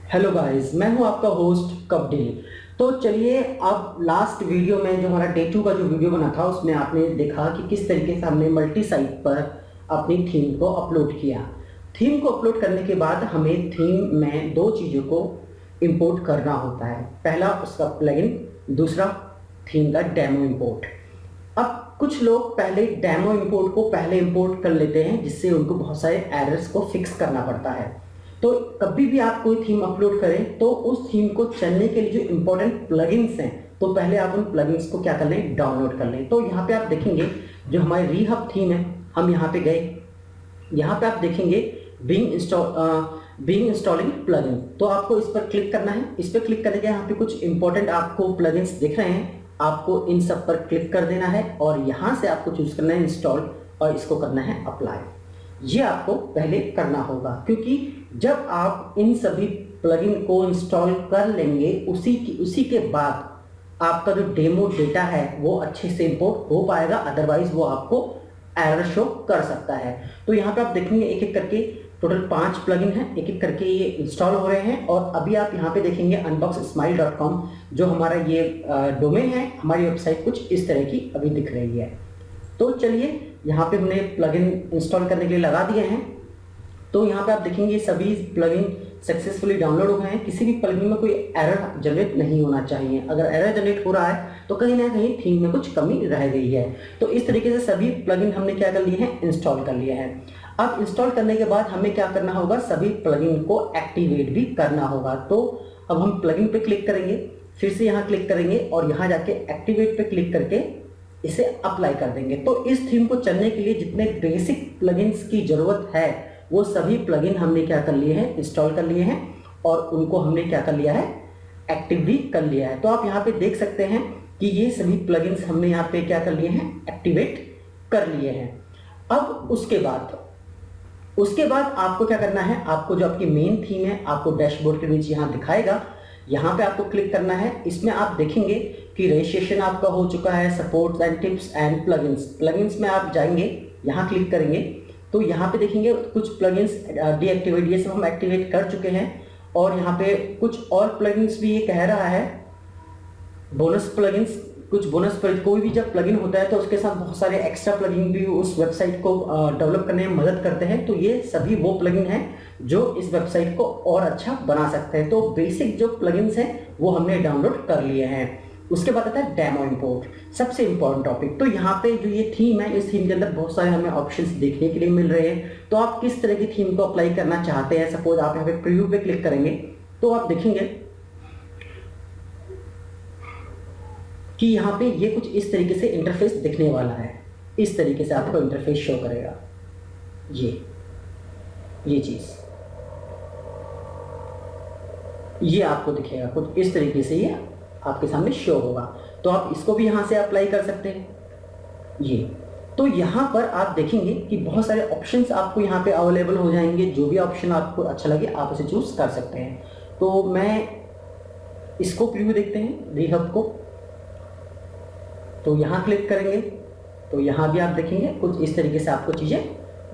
Hello guys, मैं हूं आपका होस्ट कबडिल। तो चलिए, अब लास्ट वीडियो में जो हमारा डे 2 का जो वीडियो बना था उसमें आपने देखा कि किस तरीके से हमने मल्टी साइट पर अपनी थीम को अपलोड किया। थीम को अपलोड करने के बाद हमें थीम में दो चीज़ों को इंपोर्ट करना होता है। पहला उसका प्लगइन, दूसरा थीम का डेमो इंपोर्ट। अब कुछ लोग पहले डेमो इंपोर्ट को पहले इंपोर्ट कर लेते हैं, जिससे उनको बहुत सारे एरर्स को फिक्स करना पड़ता है। तो कभी भी आप कोई थीम अपलोड करें तो उस थीम को चलने के लिए जो इंपॉर्टेंट प्लगइन्स हैं, तो पहले आप उन प्लगइन्स को क्या कर लें, डाउनलोड कर लें। तो यहाँ पे आप देखेंगे जो हमारी रीहब थीम है, हम यहाँ पे गए, यहाँ पे आप देखेंगे बिंग इंस्टॉलिंग प्लगइन। तो आपको इस पर क्लिक करना है। इस पर क्लिक करने के यहाँ पे कुछ इंपॉर्टेंट आपको प्लगइन्स दिख रहे हैं, आपको इन सब पर क्लिक कर देना है और यहाँ से आपको चूज करना है इंस्टॉल और इसको करना है अप्लाई। ये आपको पहले करना होगा, क्योंकि जब आप इन सभी प्लगइन को इंस्टॉल कर लेंगे उसी के बाद आपका जो डेमो डेटा है वो अच्छे से इंपोर्ट हो पाएगा, अदरवाइज वो आपको एरर शो कर सकता है। तो यहाँ पे आप देखेंगे एक एक करके टोटल 5 प्लगइन हैं, एक एक करके ये इंस्टॉल हो रहे हैं। और अभी आप यहाँ पे देखेंगे unboxsmile.com, जो हमारा ये डोमेन है, हमारी वेबसाइट कुछ इस तरह की अभी दिख रही है। तो चलिए, यहाँ पे हमने प्लगइन इंस्टॉल करने के लिए लगा दिए हैं। तो यहाँ पे आप देखेंगे सभी प्लगइन सक्सेसफुली डाउनलोड हो गए हैं। किसी भी प्लगइन में कोई एरर जनरेट नहीं होना चाहिए। अगर एरर जनरेट हो रहा है तो कहीं ना कहीं थीम में कुछ कमी रह गई है। तो इस तरीके से सभी प्लगइन हमने क्या कर लिए हैं, इंस्टॉल कर लिए हैं। अब इंस्टॉल करने के बाद हमें क्या करना होगा, सभी प्लगइन को एक्टिवेट भी करना होगा। तो अब हम प्लगइन पे क्लिक करेंगे, फिर से यहाँ क्लिक करेंगे और यहाँ जाके एक्टिवेट पे क्लिक करके इसे अप्लाई कर देंगे। तो इस थीम को चलने के लिए जितने बेसिक प्लगइन्स की जरूरत है वो सभी प्लगइन हमने क्या कर लिए हैं, इंस्टॉल कर लिए हैं और उनको हमने क्या कर लिया है, एक्टिव भी कर लिया है। तो आप यहाँ पे देख सकते हैं कि ये सभी प्लगइन्स हमने यहाँ पे क्या कर लिए हैं, एक्टिवेट कर लिए हैं। अब उसके बाद आपको क्या करना है, आपको जो आपकी मेन थीम है आपको डैशबोर्ड के नीचे यहाँ दिखाएगा, यहाँ पे आपको क्लिक करना है। इसमें आप देखेंगे कि रजिस्ट्रेशन आपका हो चुका है, support and tips and plugins में आप जाएंगे, यहाँ क्लिक करेंगे तो यहाँ पे देखेंगे कुछ प्लगइन्स डीएक्टिवेट, ये सब हम एक्टिवेट कर चुके हैं। और यहाँ पे कुछ और प्लगइन्स भी ये कह रहा है, बोनस प्लगइन्स, कुछ बोनस पर कोई भी जब प्लगइन होता है तो उसके साथ बहुत सारे एक्स्ट्रा प्लगइन भी उस वेबसाइट को डेवलप करने में मदद करते हैं। तो ये सभी वो प्लगइन हैं जो इस वेबसाइट को और अच्छा बना सकते हैं। तो बेसिक जो प्लगइन्स हैं वो हमने डाउनलोड कर लिए हैं। उसके बाद आता है डेमो इंपोर्ट, सबसे इंपॉर्टेंट टॉपिक। तो यहाँ पे जो ये थीम है, इस थीम के अंदर बहुत सारे हमें ऑप्शंस देखने के लिए मिल रहे हैं। तो आप किस तरह की थीम को अप्लाई करना चाहते हैं, सपोज आप यहाँ पे प्रीव्यू पे क्लिक करेंगे तो आप देखेंगे कि यहाँ पे ये कुछ इस तरीके से इंटरफेस दिखने वाला है। इस तरीके से आपको इंटरफेस शो करेगा, ये चीज ये आपको दिखेगा कुछ इस तरीके से, ये आपके सामने शो होगा। तो आप इसको भी यहाँ से अप्लाई कर सकते हैं। ये तो यहाँ पर आप देखेंगे कि बहुत सारे ऑप्शंस आपको यहाँ पे अवेलेबल हो जाएंगे। जो भी ऑप्शन आपको अच्छा लगे आप उसे चूज कर सकते हैं। तो मैं इसको प्रीव्यू देखते हैं, रीहब को। तो यहाँ क्लिक करेंगे तो यहाँ भी आप देखेंगे कुछ इस तरीके से आपको चीजें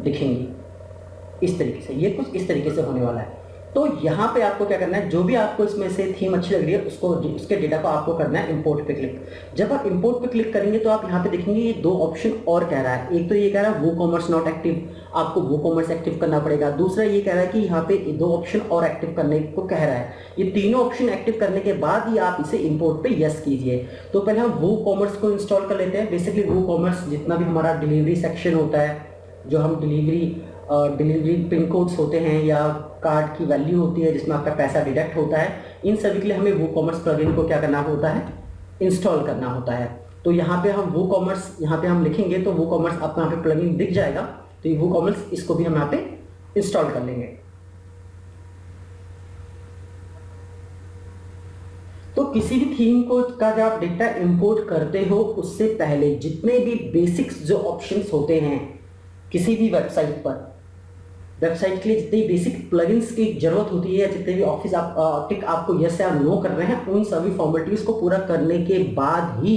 दिखेंगी। इस तरीके से ये कुछ इस तरीके से होने वाला है। तो यहाँ पे आपको क्या करना है, जो भी आपको इसमें से थीम अच्छी लग रही है उसके डेटा को आपको करना है इंपोर्ट पे क्लिक। जब आप इंपोर्ट पे क्लिक करेंगे तो आप यहाँ पे देखेंगे ये दो ऑप्शन और कह रहा है। एक तो ये कह रहा है वो कॉमर्स नॉट एक्टिव, आपको वो कॉमर्स एक्टिव करना पड़ेगा। दूसरा ये कह रहा है कि यहाँ पे दो ऑप्शन और एक्टिव करने को कह रहा है। ये तीनों ऑप्शन एक्टिव करने के बाद ही आप इसे इंपोर्ट पे यस कीजिए। तो पहले हम वो कॉमर्स को इंस्टॉल कर लेते हैं। बेसिकली वो कॉमर्स जितना भी हमारा डिलीवरी सेक्शन होता है, जो हम डिलीवरी पिन कोड्स होते हैं या कार्ड की वैल्यू होती है जिसमें आपका पैसा डिडक्ट होता है, इन सभी के लिए हमें वो कॉमर्स प्लगइन को क्या करना होता है, इंस्टॉल करना होता है। तो यहाँ पे हम वो कॉमर्स यहाँ पे हम लिखेंगे तो वो कॉमर्स आपको यहाँ पे प्लगइन दिख जाएगा। तो ये वो कॉमर्स, इसको भी हम यहाँ पे इंस्टॉल कर लेंगे। तो किसी भी थीम को का जब आप डेटा इंपोर्ट करते हो उससे पहले जितने भी बेसिक्स जो ऑप्शंस होते हैं किसी भी वेबसाइट के लिए, जितनी बेसिक प्लगइन्स की जरूरत होती है, जितने भी ऑफिस आप टिक आपको यस या नो कर रहे हैं, उन सभी फॉर्मेलिटीज को पूरा करने के बाद ही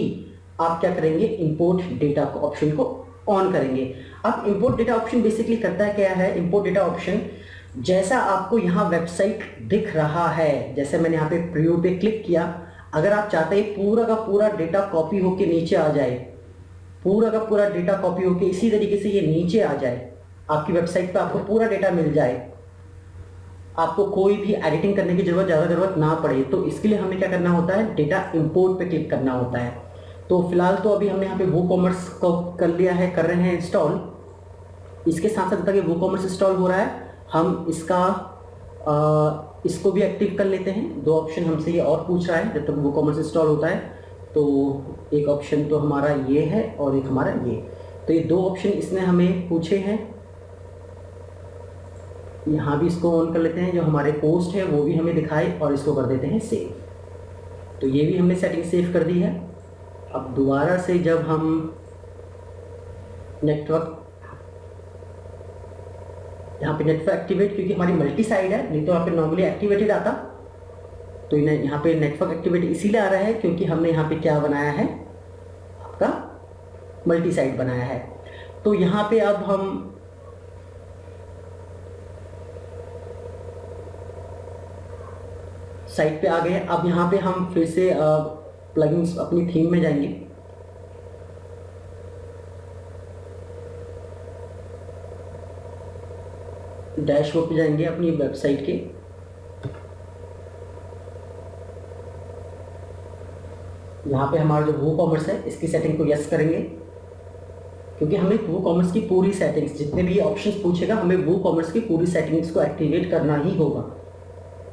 आप क्या करेंगे, इंपोर्ट डेटा को ऑप्शन को ऑन करेंगे। अब इंपोर्ट डेटा ऑप्शन बेसिकली करता है क्या है, इंपोर्ट डेटा ऑप्शन जैसा आपको यहाँ वेबसाइट दिख रहा है, जैसे मैंने यहाँ पे प्रीव्यू पे क्लिक किया, अगर आप चाहते हैं पूरा का पूरा डेटा कॉपी होके नीचे आ जाए, पूरा का पूरा डेटा कॉपी होके इसी तरीके से ये नीचे आ जाए, आपकी वेबसाइट पे आपको पूरा डेटा मिल जाए, आपको कोई भी एडिटिंग करने की ज़्यादा ज़रूरत ना पड़े, तो इसके लिए हमें क्या करना होता है, डेटा इंपोर्ट पे क्लिक करना होता है। तो फिलहाल तो अभी हमने यहाँ पे वूकॉमर्स को कर लिया है, कर रहे हैं इंस्टॉल। इसके साथ साथ तक ये वूकॉमर्स इंस्टॉल हो रहा है, हम इसको भी एक्टिव कर लेते हैं। दो ऑप्शन हमसे ये और पूछ रहा है जब तक वूकॉमर्स इंस्टॉल होता है। तो एक ऑप्शन तो हमारा ये है और एक हमारा ये, तो ये दो ऑप्शन इसने हमें पूछे हैं। यहाँ भी इसको ऑन कर लेते हैं, जो हमारे पोस्ट है वो भी हमें दिखाए, और इसको कर देते हैं सेव। तो ये भी हमने सेटिंग सेव कर दी है। अब दोबारा से जब हम नेटवर्क, यहाँ पे नेटवर्क एक्टिवेट, क्योंकि हमारी मल्टी साइड है, नहीं तो यहाँ पे नॉर्मली एक्टिवेटेड आता, तो यहाँ पे नेटवर्क एक्टिवेट इसीलिए आ रहा है क्योंकि हमने यहाँ पे क्या बनाया है, आपका मल्टी साइड बनाया है। तो यहाँ पे अब हम साइट पे आ गए। अब यहाँ पे हम फिर से प्लगइन्स अपनी थीम में जाएंगे। डैशबोर्ड पे जाएंगे अपनी वेबसाइट के, यहाँ पे हमारा जो वूकॉमर्स है इसकी सेटिंग को यस करेंगे, क्योंकि हमें वूकॉमर्स की पूरी सेटिंग्स, जितने भी ऑप्शंस पूछेगा हमें वूकॉमर्स की पूरी सेटिंग्स को एक्टिवेट करना ही होगा,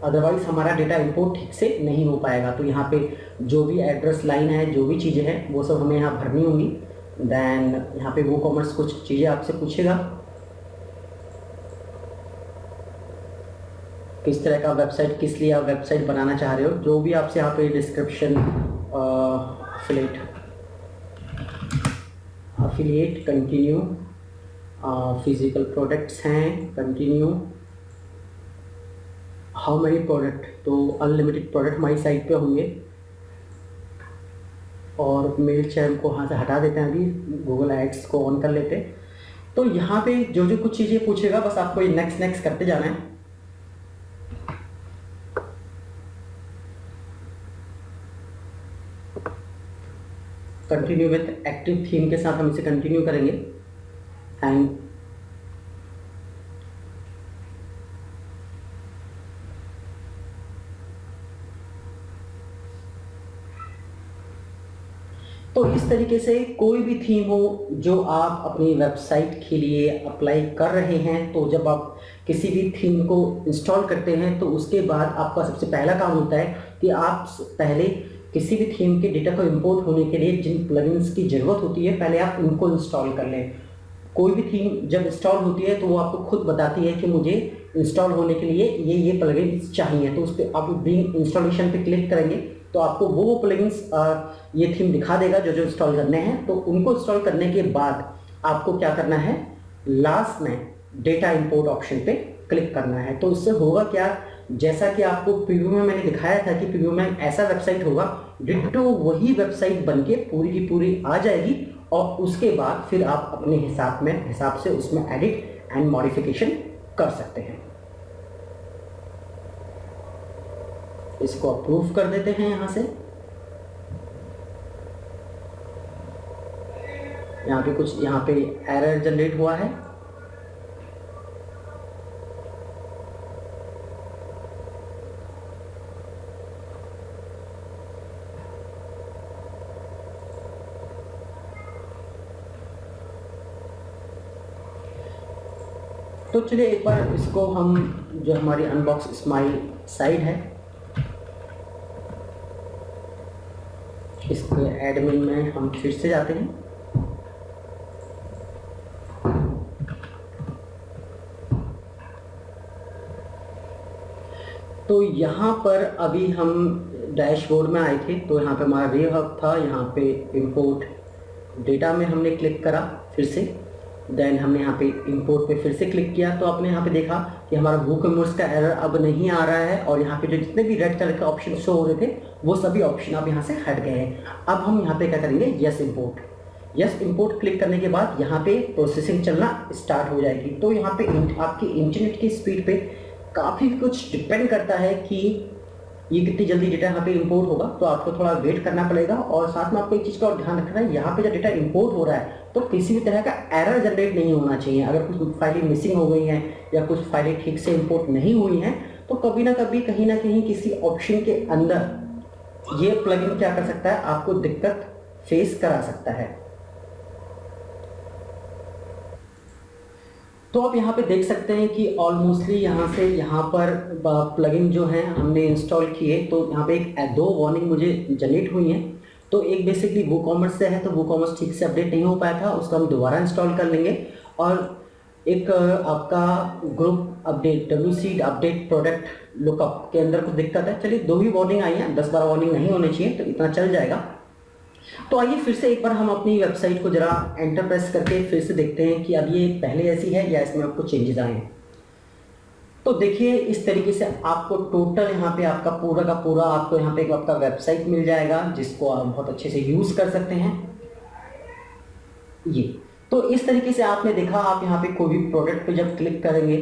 अदरवाइज हमारा डेटा इंपोर्ट ठीक से नहीं हो पाएगा। तो यहाँ पे जो भी एड्रेस लाइन है, जो भी चीज़ें हैं, वो सब हमें यहाँ भरनी होंगी। देन यहाँ पे वूकॉमर्स कुछ चीज़ें आपसे पूछेगा, किस तरह का वेबसाइट, किस लिए आप वेबसाइट बनाना चाह रहे हो, जो भी आपसे यहाँ पे description, affiliate continue, physical products हैं कंटिन्यू, हाउ मेनी प्रोडक्ट, तो अनलिमिटेड प्रोडक्ट हमारी साइट पे होंगे। और मेल चैन को यहाँ से हटा देते हैं, अभी गूगल एड्स को ऑन कर लेते हैं। तो यहाँ पे जो जो कुछ चीज़ें पूछेगा बस आपको ये नेक्स्ट नेक्स्ट करते जाना है। कंटिन्यू विथ एक्टिव थीम के साथ हम इसे कंटिन्यू करेंगे। एंड तो इस तरीके से कोई भी थीम हो जो आप अपनी वेबसाइट के लिए अप्लाई कर रहे हैं, तो जब आप किसी भी थीम को इंस्टॉल करते हैं तो उसके बाद आपका सबसे पहला काम होता है कि आप पहले किसी भी थीम के डेटा को इंपोर्ट होने के लिए जिन प्लगइन्स की ज़रूरत होती है पहले आप उनको इंस्टॉल कर लें। कोई भी थीम जब इंस्टॉल होती है तो वो आपको खुद बताती है कि मुझे इंस्टॉल होने के लिए ये प्लगइन्स चाहिए, तो उस पर आप बिंग इंस्टॉलेशन पे क्लिक करेंगे तो आपको वो प्लगइन्स ये थीम दिखा देगा जो जो इंस्टॉल करने हैं। तो उनको इंस्टॉल करने के बाद आपको क्या करना है, लास्ट में डेटा इंपोर्ट ऑप्शन पे क्लिक करना है। तो इससे होगा क्या, जैसा कि आपको प्रीव्यू में मैंने दिखाया था कि प्रीव्यू में ऐसा वेबसाइट होगा, डिट्टो वही वेबसाइट बनके पूरी की पूरी आ जाएगी, और उसके बाद फिर आप अपने हिसाब से उसमें एडिट एंड मॉडिफिकेशन कर सकते हैं। इसको अप्रूव कर देते हैं यहाँ से। यहाँ पे कुछ एरर जनरेट हुआ है, तो चलिए एक बार इसको हम, जो हमारी अनबॉक्स स्माइल साइट है, इसके एडमिन में हम फिर से जाते हैं। तो यहाँ पर अभी हम डैशबोर्ड में आए थे, तो यहाँ पे हमारा वेब हब था, यहाँ पे इंपोर्ट डेटा में हमने क्लिक करा फिर से, देन हमने यहाँ पे इंपोर्ट पे फिर से क्लिक किया, तो आपने यहाँ पे देखा कि हमारा वूकॉमर्स का एरर अब नहीं आ रहा है, और यहाँ पे जो जितने भी रेड कलर के ऑप्शन शो हो रहे थे वो सभी ऑप्शन अब यहाँ से हट गए हैं। अब हम यहाँ पे क्या करेंगे, yes import. Yes import click करने के बाद यहाँ पे प्रोसेसिंग चलना स्टार्ट हो जाएगी। तो यहाँ पे आपकी इंटरनेट की स्पीड पे काफ़ी कुछ डिपेंड करता है कि ये कितनी जल्दी डेटा यहाँ पे इंपोर्ट होगा। तो आपको थोड़ा वेट करना पड़ेगा। और साथ में आपको एक चीज़ का और ध्यान रखना है, यहाँ पे जब डेटा इंपोर्ट हो रहा है तो किसी भी तरह का एरर जनरेट नहीं होना चाहिए। अगर कुछ फाइलें मिसिंग हो गई हैं या कुछ फाइलें ठीक से इंपोर्ट नहीं हुई हैं तो कभी ना कभी कहीं ना कहीं किसी ऑप्शन के अंदर ये प्लगइन क्या कर सकता है, आपको दिक्कत फेस करा सकता है। तो आप यहाँ पे देख सकते हैं कि ऑलमोस्टली यहाँ से यहाँ पर प्लगइन जो है हमने इंस्टॉल किए। तो यहाँ पे दो वार्निंग मुझे जनरेट हुई हैं। तो एक बेसिकली वूकॉमर्स से है, तो वूकॉमर्स ठीक से अपडेट नहीं हो पाया था, उसको हम दोबारा इंस्टॉल कर लेंगे। और एक आपका group update WC update product lookup के अंदर कुछ दिक्कत है। चलिए 2 ही वार्निंग आई हैं, 10-12 वार्निंग नहीं होनी चाहिए, तो इतना चल जाएगा। तो आइए फिर से एक बार हम अपनी वेबसाइट को जरा एंटर प्रेस करके फिर से देखते हैं कि अब ये पहले ऐसी है या इसमें आपको चेंजेस आए हैं। तो देखिए इस तरीके से आपको टोटल यहाँ पे आपका पूरा का पूरा आपको यहाँ पे आपका वेबसाइट मिल जाएगा, जिसको आप बहुत अच्छे से यूज कर सकते हैं। ये तो इस तरीके से आपने देखा, आप यहाँ पे कोई भी प्रोडक्ट पे जब क्लिक करेंगे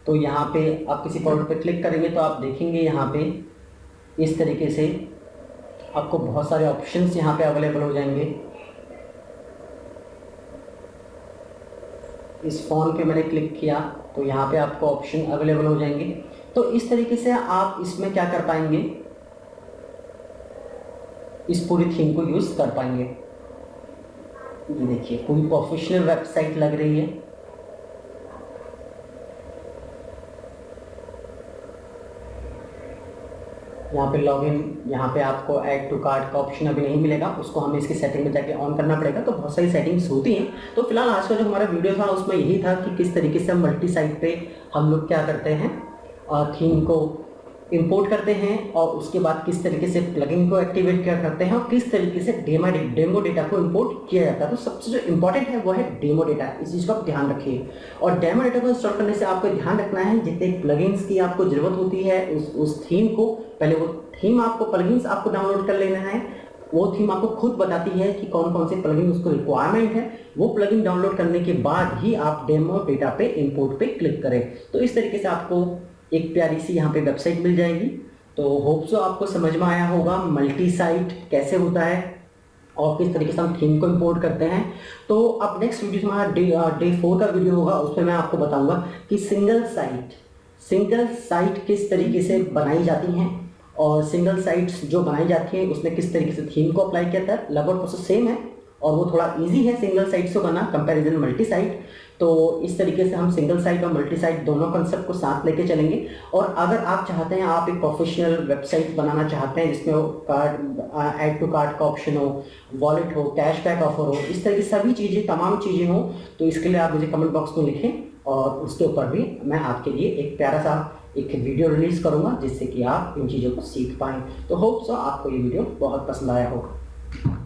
तो यहाँ पे आप किसी प्रोडक्ट पे क्लिक करेंगे तो आप देखेंगे यहाँ पे इस तरीके से आपको बहुत सारे ऑप्शंस यहाँ पे अवेलेबल हो जाएंगे। इस फ़ोन पे मैंने क्लिक किया तो यहाँ पे आपको ऑप्शन अवेलेबल हो जाएंगे। तो इस तरीके से आप इसमें क्या कर पाएंगे, इस पूरी थीम को यूज़ कर पाएंगे। ये देखिए पूरी प्रोफेशनल वेबसाइट लग रही है। यहाँ पे लॉगिन, यहाँ पे आपको ऐड टू कार्ट का ऑप्शन अभी नहीं मिलेगा, उसको हमें इसकी सेटिंग में जाके ऑन करना पड़ेगा। तो बहुत सारी सेटिंग्स होती हैं। तो फिलहाल आज का जो हमारा वीडियो था उसमें यही था कि किस तरीके से हम मल्टी साइट पे हम लोग क्या करते हैं, थीम को इंपोर्ट करते हैं और उसके बाद किस तरीके से प्लगइन को एक्टिवेट क्या करते हैं और किस तरीके से डेमो डेटा को इंपोर्ट किया जाता है। तो सबसे जो इंपॉर्टेंट है वो है डेमो डेटा, इस चीज़ को आप ध्यान रखिए। और डेमो डेटा को इंस्टॉल करने से आपको ध्यान रखना है जितने प्लगइन्स की आपको ज़रूरत होती है उस थीम को, पहले वो थीम आपको प्लगइन्स आपको डाउनलोड कर लेना है। वो थीम आपको खुद बताती है कि कौन कौन से प्लगइन उसको रिक्वायरमेंट है। वो प्लगइन डाउनलोड करने के बाद ही आप डेमो डेटा पे इंपोर्ट पे क्लिक करें। तो इस तरीके से आपको एक प्यारी सी यहाँ पे वेबसाइट मिल जाएगी। तो होप सो आपको समझ में आया होगा मल्टी साइट कैसे होता है और किस तरीके से हम थीम को इंपोर्ट करते हैं। तो अब नेक्स्ट वीडियो हमारा डे 4 का वीडियो होगा, उसमें मैं आपको बताऊंगा कि सिंगल साइट किस तरीके से बनाई जाती हैं और सिंगल साइट्स जो बनाई जाती हैं उसमें किस तरीके से थीम को अप्लाई किया जाता है। लगभग प्रोसेस सेम है और वो थोड़ा इजी है सिंगल साइट से बना कंपैरिजन मल्टी साइट। तो इस तरीके से हम सिंगल साइट और मल्टी साइट दोनों कंसेप्ट को साथ लेके चलेंगे। और अगर आप चाहते हैं, आप एक प्रोफेशनल वेबसाइट बनाना चाहते हैं जिसमें कार्ड ऐड टू कार्ट का ऑप्शन हो, वॉलेट हो, कैशबैक ऑफर हो, इस तरह की सभी चीज़ें तमाम चीज़ें हो, तो इसके लिए आप मुझे कमेंट बॉक्स में लिखें और उसके ऊपर भी मैं आपके लिए एक प्यारा सा एक वीडियो रिलीज़ करूँगा जिससे कि आप इन चीज़ों को सीख पाएँ। तो होप सो आपको ये वीडियो बहुत पसंद आया होगा।